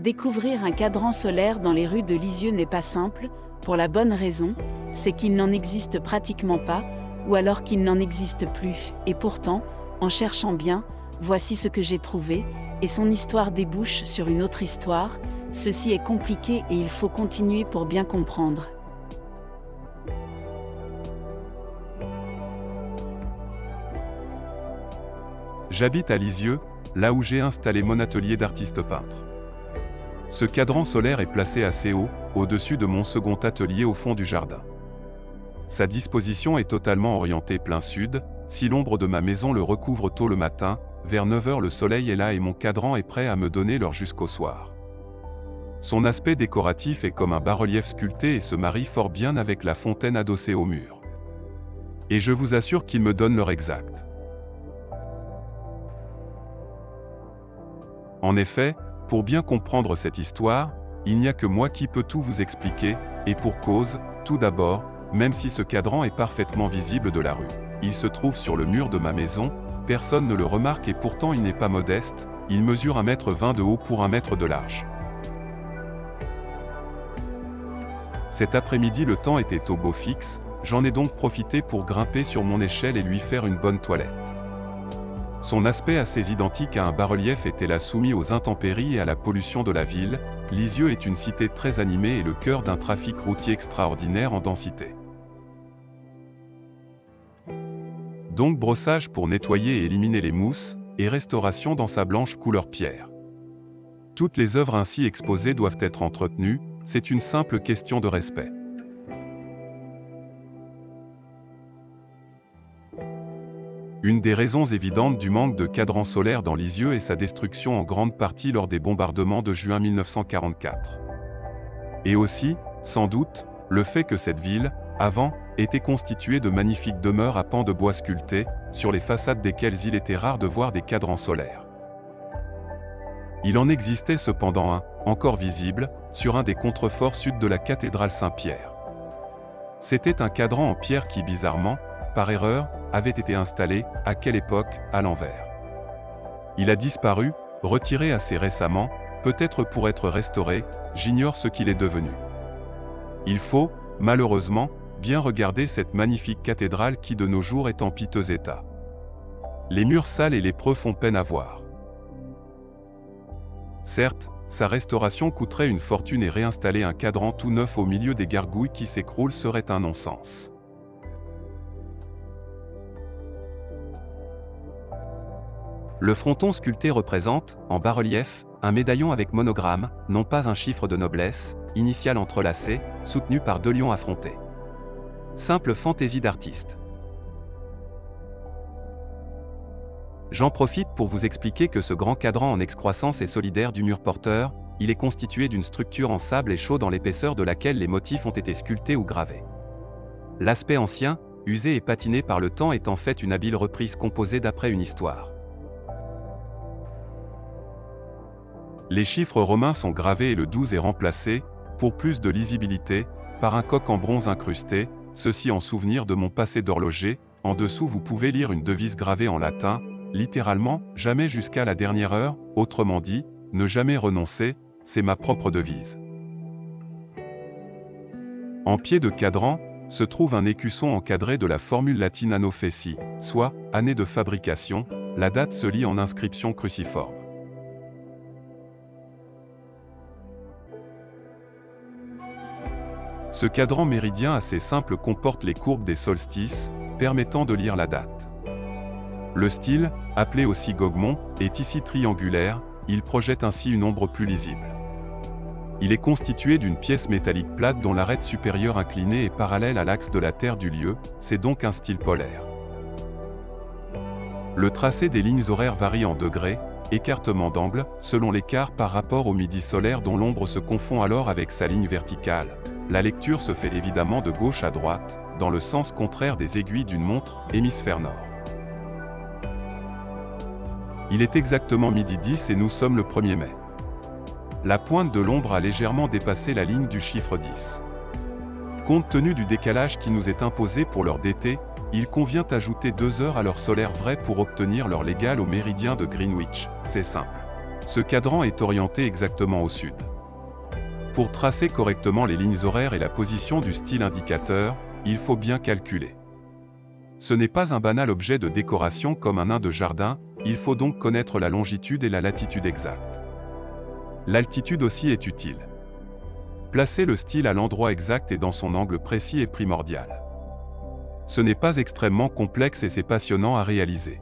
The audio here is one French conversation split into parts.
Découvrir un cadran solaire dans les rues de Lisieux n'est pas simple, pour la bonne raison, c'est qu'il n'en existe pratiquement pas, ou alors qu'il n'en existe plus, et pourtant, en cherchant bien, voici ce que j'ai trouvé, et son histoire débouche sur une autre histoire. Ceci est compliqué et il faut continuer pour bien comprendre. J'habite à Lisieux, là où j'ai installé mon atelier d'artiste peintre. Ce cadran solaire est placé assez haut, au-dessus de mon second atelier au fond du jardin. Sa disposition est totalement orientée plein sud, si l'ombre de ma maison le recouvre tôt le matin, vers 9 h le soleil est là et mon cadran est prêt à me donner l'heure jusqu'au soir. Son aspect décoratif est comme un bas-relief sculpté et se marie fort bien avec la fontaine adossée au mur. Et je vous assure qu'il me donne l'heure exacte. En effet, pour bien comprendre cette histoire, il n'y a que moi qui peux tout vous expliquer, et pour cause, tout d'abord, même si ce cadran est parfaitement visible de la rue, il se trouve sur le mur de ma maison, personne ne le remarque et pourtant il n'est pas modeste, il mesure 1,20 m de haut pour 1 m de large. Cet après-midi le temps était au beau fixe, j'en ai donc profité pour grimper sur mon échelle et lui faire une bonne toilette. Son aspect assez identique à un bas-relief était là soumis aux intempéries et à la pollution de la ville. Lisieux est une cité très animée et le cœur d'un trafic routier extraordinaire en densité. Donc brossage pour nettoyer et éliminer les mousses, et restauration dans sa blanche couleur pierre. Toutes les œuvres ainsi exposées doivent être entretenues, c'est une simple question de respect. Une des raisons évidentes du manque de cadran solaire dans Lisieux est sa destruction en grande partie lors des bombardements de juin 1944. Et aussi, sans doute, le fait que cette ville, avant, était constituée de magnifiques demeures à pans de bois sculptés, sur les façades desquelles il était rare de voir des cadrans solaires. Il en existait cependant un, encore visible, sur un des contreforts sud de la cathédrale Saint-Pierre. C'était un cadran en pierre qui bizarrement, par erreur, avait été installé, à quelle époque, à l'envers. Il a disparu, retiré assez récemment, peut-être pour être restauré, j'ignore ce qu'il est devenu. Il faut, malheureusement, bien regarder cette magnifique cathédrale qui de nos jours est en piteux état. Les murs sales et lépreux font peine à voir. Certes, sa restauration coûterait une fortune et réinstaller un cadran tout neuf au milieu des gargouilles qui s'écroulent serait un non-sens. Le fronton sculpté représente, en bas-relief, un médaillon avec monogramme, non pas un chiffre de noblesse, initiale entrelacée, soutenu par 2 lions affrontés. Simple fantaisie d'artiste. J'en profite pour vous expliquer que ce grand cadran en excroissance est solidaire du mur porteur, il est constitué d'une structure en sable et chaud dans l'épaisseur de laquelle les motifs ont été sculptés ou gravés. L'aspect ancien, usé et patiné par le temps est en fait une habile reprise composée d'après une histoire. Les chiffres romains sont gravés et le 12 est remplacé, pour plus de lisibilité, par un coq en bronze incrusté, ceci en souvenir de mon passé d'horloger. En dessous vous pouvez lire une devise gravée en latin, littéralement, jamais jusqu'à la dernière heure, autrement dit, ne jamais renoncer, c'est ma propre devise. En pied de cadran, se trouve un écusson encadré de la formule latine anno feci, soit, année de fabrication, la date se lit en inscription cruciforme. Ce cadran méridien assez simple comporte les courbes des solstices, permettant de lire la date. Le style, appelé aussi gogmon, est ici triangulaire, il projette ainsi une ombre plus lisible. Il est constitué d'une pièce métallique plate dont l'arête supérieure inclinée est parallèle à l'axe de la Terre du lieu, c'est donc un style polaire. Le tracé des lignes horaires varie en degrés, écartement d'angle, selon l'écart par rapport au midi solaire dont l'ombre se confond alors avec sa ligne verticale. La lecture se fait évidemment de gauche à droite, dans le sens contraire des aiguilles d'une montre, hémisphère nord. Il est exactement midi 10 et nous sommes le 1er mai. La pointe de l'ombre a légèrement dépassé la ligne du chiffre 10. Compte tenu du décalage qui nous est imposé pour l'heure d'été, il convient ajouter 2 heures à l'heure solaire vraie pour obtenir l'heure légale au méridien de Greenwich, c'est simple. Ce cadran est orienté exactement au sud. Pour tracer correctement les lignes horaires et la position du style indicateur, il faut bien calculer. Ce n'est pas un banal objet de décoration comme un nain de jardin, il faut donc connaître la longitude et la latitude exacte. L'altitude aussi est utile. Placer le style à l'endroit exact et dans son angle précis est primordial. Ce n'est pas extrêmement complexe et c'est passionnant à réaliser.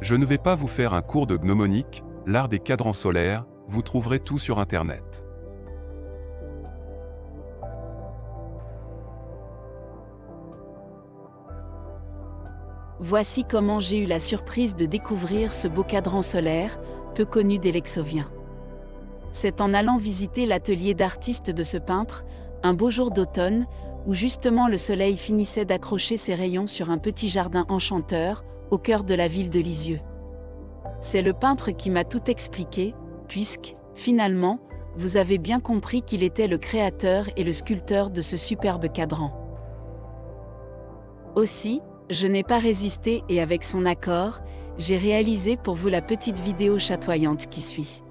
Je ne vais pas vous faire un cours de gnomonique, l'art des cadrans solaires, vous trouverez tout sur Internet. Voici comment j'ai eu la surprise de découvrir ce beau cadran solaire, peu connu des Lexoviens. C'est en allant visiter l'atelier d'artiste de ce peintre, un beau jour d'automne, où justement le soleil finissait d'accrocher ses rayons sur un petit jardin enchanteur, au cœur de la ville de Lisieux. C'est le peintre qui m'a tout expliqué, puisque, finalement, vous avez bien compris qu'il était le créateur et le sculpteur de ce superbe cadran. Aussi, je n'ai pas résisté et avec son accord, j'ai réalisé pour vous la petite vidéo chatoyante qui suit.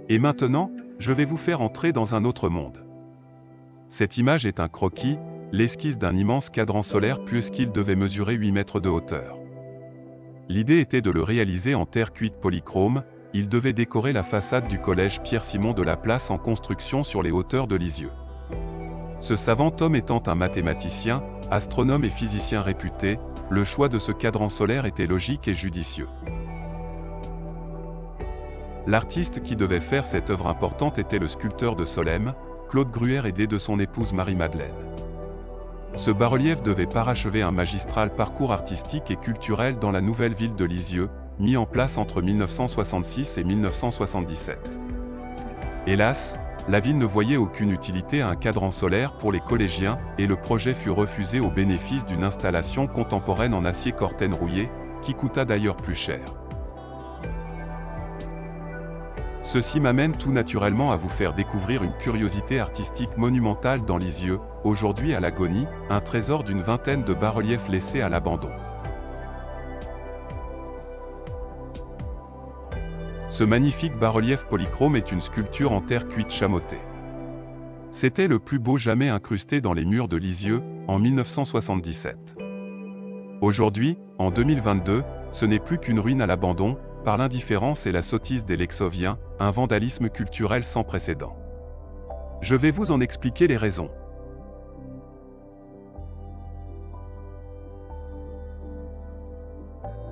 Et maintenant, je vais vous faire entrer dans un autre monde. Cette image est un croquis, l'esquisse d'un immense cadran solaire puisqu'il devait mesurer 8 mètres de hauteur. L'idée était de le réaliser en terre cuite polychrome, il devait décorer la façade du collège Pierre-Simon de la Place en construction sur les hauteurs de Lisieux. Ce savant homme étant un mathématicien, astronome et physicien réputé, le choix de ce cadran solaire était logique et judicieux. L'artiste qui devait faire cette œuvre importante était le sculpteur de Solesmes, Claude Gruère aidé de son épouse Marie-Madeleine. Ce bas-relief devait parachever un magistral parcours artistique et culturel dans la nouvelle ville de Lisieux, mis en place entre 1966 et 1977. Hélas, la ville ne voyait aucune utilité à un cadran solaire pour les collégiens, et le projet fut refusé au bénéfice d'une installation contemporaine en acier Corten rouillé, qui coûta d'ailleurs plus cher. Ceci m'amène tout naturellement à vous faire découvrir une curiosité artistique monumentale dans Lisieux, aujourd'hui à l'agonie, un trésor d'une vingtaine de bas-reliefs laissés à l'abandon. Ce magnifique bas-relief polychrome est une sculpture en terre cuite chamottée. C'était le plus beau jamais incrusté dans les murs de Lisieux, en 1977. Aujourd'hui, en 2022, ce n'est plus qu'une ruine à l'abandon, par l'indifférence et la sottise des Lexoviens, un vandalisme culturel sans précédent. Je vais vous en expliquer les raisons.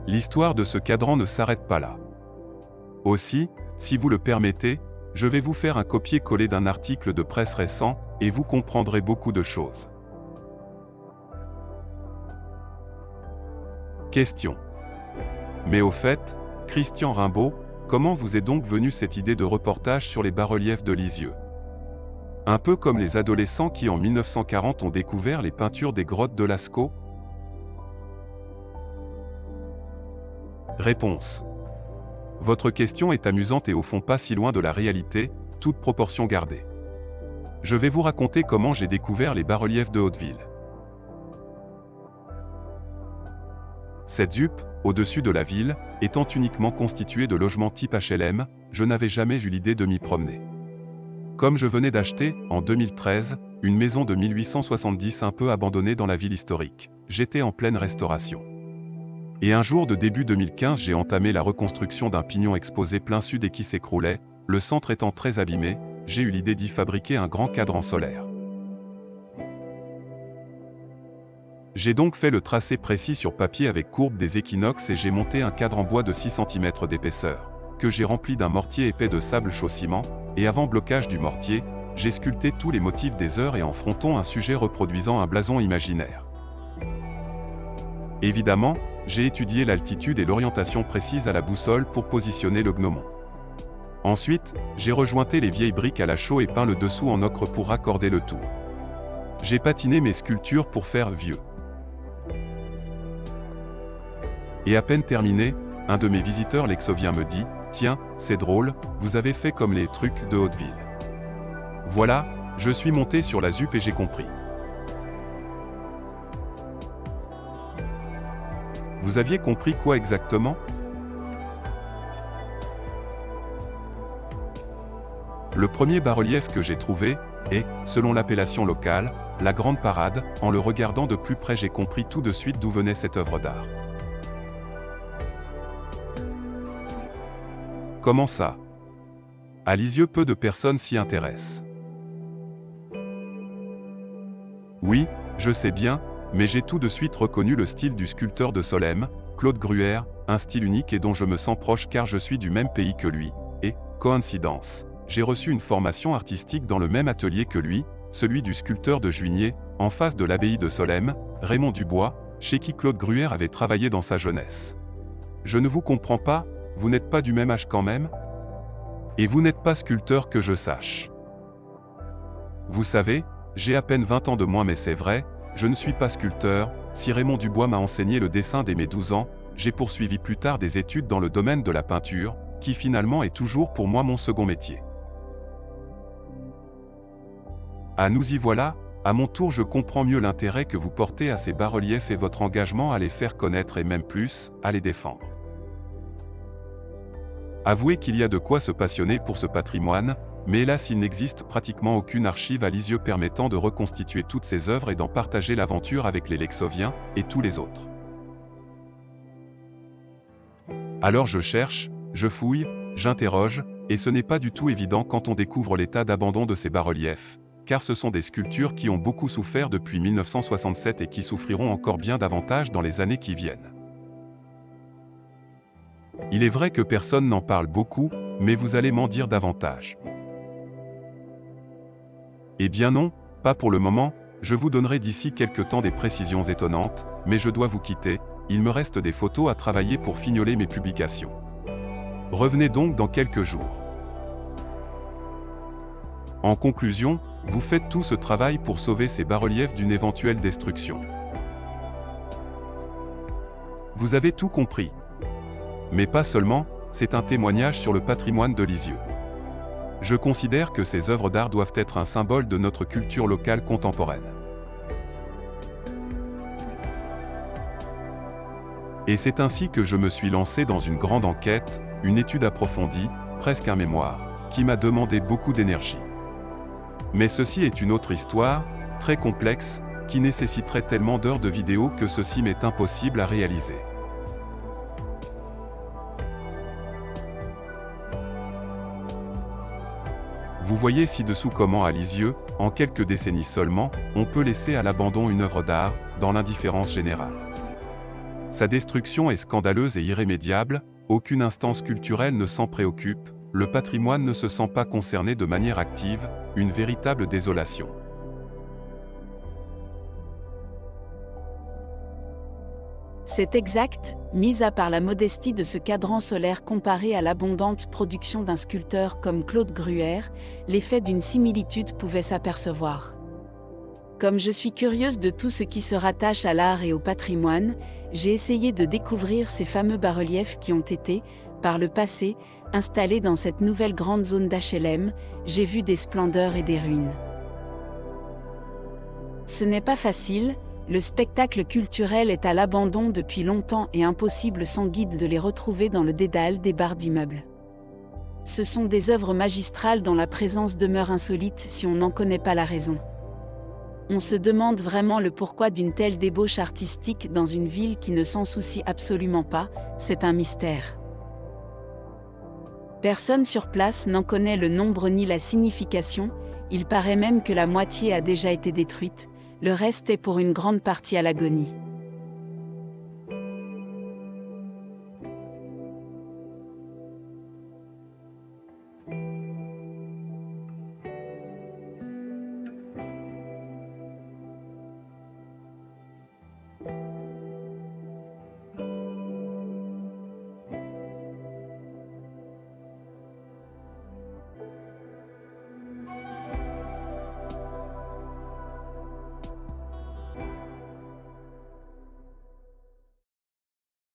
L'histoire de ce cadran ne s'arrête pas là. Aussi, si vous le permettez, je vais vous faire un copier-coller d'un article de presse récent, et vous comprendrez beaucoup de choses. Question. Mais au fait, Christian Rimbaud, comment vous est donc venue cette idée de reportage sur les bas-reliefs de Lisieux? Un peu comme les adolescents qui en 1940 ont découvert les peintures des grottes de Lascaux? Réponse. Votre question est amusante et au fond pas si loin de la réalité, toute proportion gardée. Je vais vous raconter comment j'ai découvert les bas-reliefs de Hauteville. Cette ZUP, au-dessus de la ville, étant uniquement constituée de logements type HLM, je n'avais jamais eu l'idée de m'y promener. Comme je venais d'acheter, en 2013, une maison de 1870 un peu abandonnée dans la ville historique, j'étais en pleine restauration. Et un jour de début 2015 j'ai entamé la reconstruction d'un pignon exposé plein sud et qui s'écroulait, le centre étant très abîmé, j'ai eu l'idée d'y fabriquer un grand cadran solaire. J'ai donc fait le tracé précis sur papier avec courbe des équinoxes et j'ai monté un cadre en bois de 6 cm d'épaisseur, que j'ai rempli d'un mortier épais de sable chaud-ciment, et avant blocage du mortier, j'ai sculpté tous les motifs des heures et en fronton un sujet reproduisant un blason imaginaire. Évidemment, j'ai étudié l'altitude et l'orientation précise à la boussole pour positionner le gnomon. Ensuite, j'ai rejointé les vieilles briques à la chaux et peint le dessous en ocre pour raccorder le tout. J'ai patiné mes sculptures pour faire vieux. Et à peine terminé, un de mes visiteurs lexoviens me dit « Tiens, c'est drôle, vous avez fait comme les trucs de Hauteville. Voilà, je suis monté sur la ZUP et j'ai compris. Vous aviez compris quoi exactement? Le premier bas-relief que j'ai trouvé est, selon l'appellation locale, la Grande Parade. En le regardant de plus près, j'ai compris tout de suite d'où venait cette œuvre d'art. Comment ça? À Lisieux, peu de personnes s'y intéressent. Oui, je sais bien, mais j'ai tout de suite reconnu le style du sculpteur de Solesmes, Claude Gruère, un style unique et dont je me sens proche car je suis du même pays que lui, et, coïncidence, j'ai reçu une formation artistique dans le même atelier que lui, celui du sculpteur de Juigné, en face de l'abbaye de Solesmes, Raymond Dubois, chez qui Claude Gruère avait travaillé dans sa jeunesse. Je ne vous comprends pas, vous n'êtes pas du même âge quand même? Et vous n'êtes pas sculpteur que je sache. Vous savez, j'ai à peine 20 ans de moins mais c'est vrai, je ne suis pas sculpteur. Si Raymond Dubois m'a enseigné le dessin dès mes 12 ans, j'ai poursuivi plus tard des études dans le domaine de la peinture, qui finalement est toujours pour moi mon second métier. Ah, nous y voilà, à mon tour je comprends mieux l'intérêt que vous portez à ces bas-reliefs et votre engagement à les faire connaître et même plus, à les défendre. Avouez qu'il y a de quoi se passionner pour ce patrimoine, mais hélas il n'existe pratiquement aucune archive à Lisieux permettant de reconstituer toutes ces œuvres et d'en partager l'aventure avec les Lexoviens, et tous les autres. Alors je cherche, je fouille, j'interroge, et ce n'est pas du tout évident quand on découvre l'état d'abandon de ces bas-reliefs, car ce sont des sculptures qui ont beaucoup souffert depuis 1967 et qui souffriront encore bien davantage dans les années qui viennent. Il est vrai que personne n'en parle beaucoup, mais vous allez m'en dire davantage. Eh bien non, pas pour le moment, je vous donnerai d'ici quelque temps des précisions étonnantes, mais je dois vous quitter, il me reste des photos à travailler pour fignoler mes publications. Revenez donc dans quelques jours. En conclusion, vous faites tout ce travail pour sauver ces bas-reliefs d'une éventuelle destruction. Vous avez tout compris. Mais pas seulement, c'est un témoignage sur le patrimoine de Lisieux. Je considère que ces œuvres d'art doivent être un symbole de notre culture locale contemporaine. Et c'est ainsi que je me suis lancé dans une grande enquête, une étude approfondie, presque un mémoire, qui m'a demandé beaucoup d'énergie. Mais ceci est une autre histoire, très complexe, qui nécessiterait tellement d'heures de vidéo que ceci m'est impossible à réaliser. Vous voyez ci-dessous comment à Lisieux, en quelques décennies seulement, on peut laisser à l'abandon une œuvre d'art, dans l'indifférence générale. Sa destruction est scandaleuse et irrémédiable, aucune instance culturelle ne s'en préoccupe, le patrimoine ne se sent pas concerné de manière active, une véritable désolation. C'est exact, mis à part la modestie de ce cadran solaire comparé à l'abondante production d'un sculpteur comme Claude Gruère, l'effet d'une similitude pouvait s'apercevoir. Comme je suis curieuse de tout ce qui se rattache à l'art et au patrimoine, j'ai essayé de découvrir ces fameux bas-reliefs qui ont été, par le passé, installés dans cette nouvelle grande zone d'HLM. J'ai vu des splendeurs et des ruines. Ce n'est pas facile. Le spectacle culturel est à l'abandon depuis longtemps et impossible sans guide de les retrouver dans le dédale des barres d'immeubles. Ce sont des œuvres magistrales dont la présence demeure insolite si on n'en connaît pas la raison. On se demande vraiment le pourquoi d'une telle débauche artistique dans une ville qui ne s'en soucie absolument pas, c'est un mystère. Personne sur place n'en connaît le nombre ni la signification, il paraît même que la moitié a déjà été détruite. Le reste est pour une grande partie à l'agonie.